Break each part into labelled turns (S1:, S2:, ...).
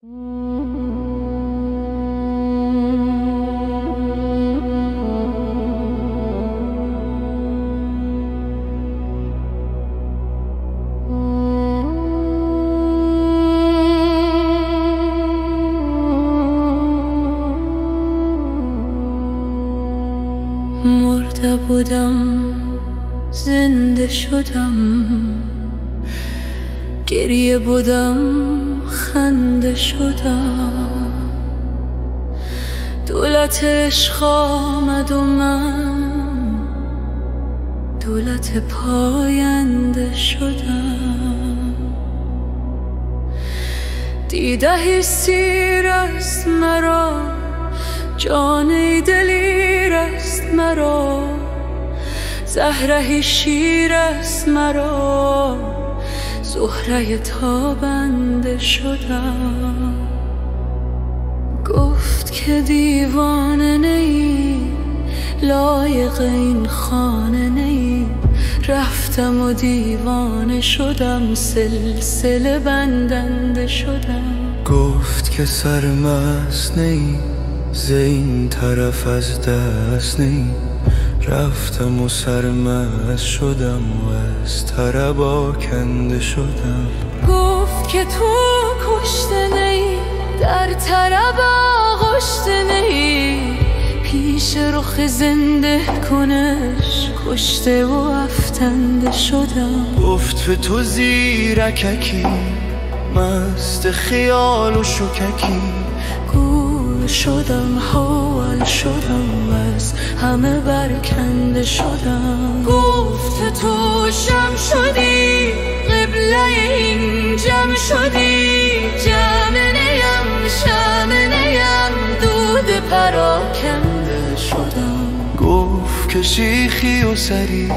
S1: مرده بودم زنده شدم، گریه بودم خنده شدم. دولت عشق آمد و من دولت پاینده شدم. دیدهی سیر است مرا، جان دلیر است مرا، زهرهی شیر است مرا، زهره تابنده شدم. گفت که دیوانه نی، لایق این خانه نی. رفتم و دیوانه شدم، سلسله بندنده شدم.
S2: گفت که سرمست نی، زین طرف از دست نی. رفتم و سرمست شدم و از طرب آکنده شدم.
S1: گفت که تو کشته نی، در طرب آغشته نی. پیش رخ زنده کنش کشته و افتنده شدم.
S2: گفت به تو زیرککی، مست خیال و شککی.
S1: گول شدم حال شدم، از همه برکنده شدم. گفت تو شم شدی، قبله این جم شدی. جم نیم شم نیم، دود پراکنده شدم.
S2: گفت که شیخی و سری،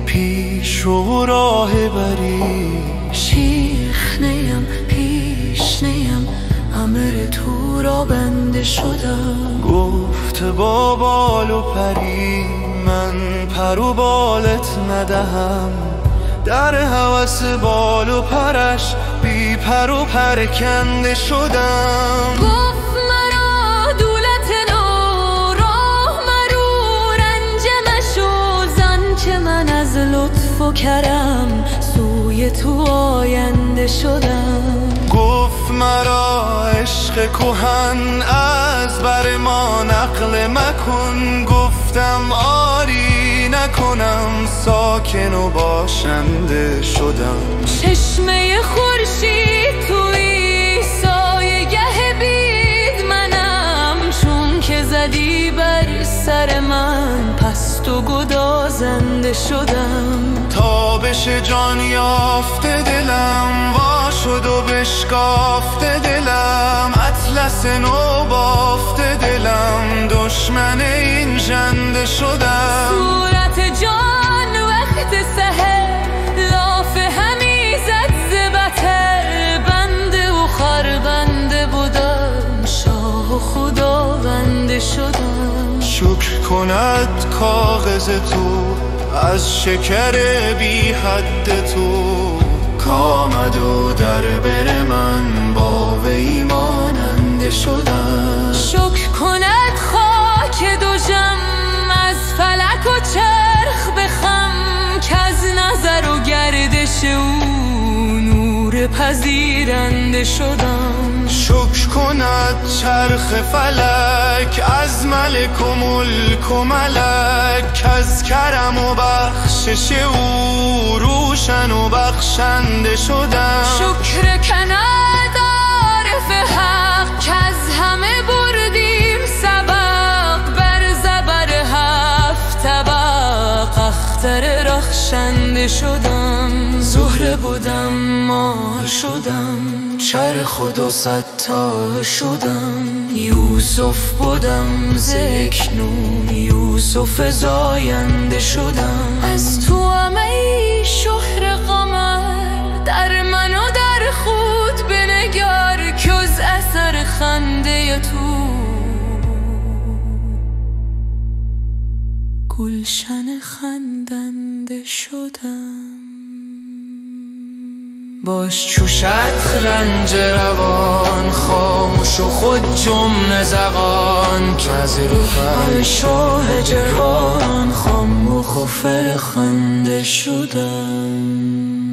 S2: پیش رو راه بری.
S1: شیخ نیم پیش نیم، امر تو را بنده شدم.
S2: گفت با بال و پری، من پر و بالت ندهم. در هوس بال و پرش بی پر و پرکنده شدم.
S1: گفت مرا دولت نو، راه مرو رنج مشو. زان که من از لطف و کرم سوی تو آینده شدم.
S2: گفت مرا عشق کهن از بر ما نقل مکن. گفتم آری نکنم، ساکن و باشنده شدم.
S1: چشمه خورشید توی، سایه گه بید منم. چون که زدی بر سر من، پست و گدازنده شدم.
S2: تابش جان یافته دلم، وا شد و بشکافته دلم. اطلس نو بافته دلم، دشمن این ژنده شدم.
S1: صورت جان وقت سحر، لاف همی زد ز بطر. بنده و خربنده بودم، شاه و خدا بنده شدم.
S2: شکر کند کاغذ تو از شکر بی حد تو. کامد و در بر من با وی ماننده شدم.
S1: شکر کند خاک دو جم، از فلک و چرخ بخم. که از نظر و گردش او نور پذیرنده شدم.
S2: شکر کند چرخ فلک از ملک و ملک و ملک. از کرم و بخشش او روشن و بخشنده شدم.
S1: شکر کند عارف حق، که از همه بردیم سبق. بر زبر هفت طبق اختر رخشنده شدم. زهره بودم مار شدم، چرخ و دو ستاره شدم. یوسف بودم ز اکنون یوسف زاینده شدم. از تو ای شهر قمر، در من و در خود بنگر. که از اثر خنده تو گلشن خندنده شدم.
S2: باش چوشت رنج روان خاموش و خود جمله زغان که از روح شاه جهان خام و خفر خنده شدم.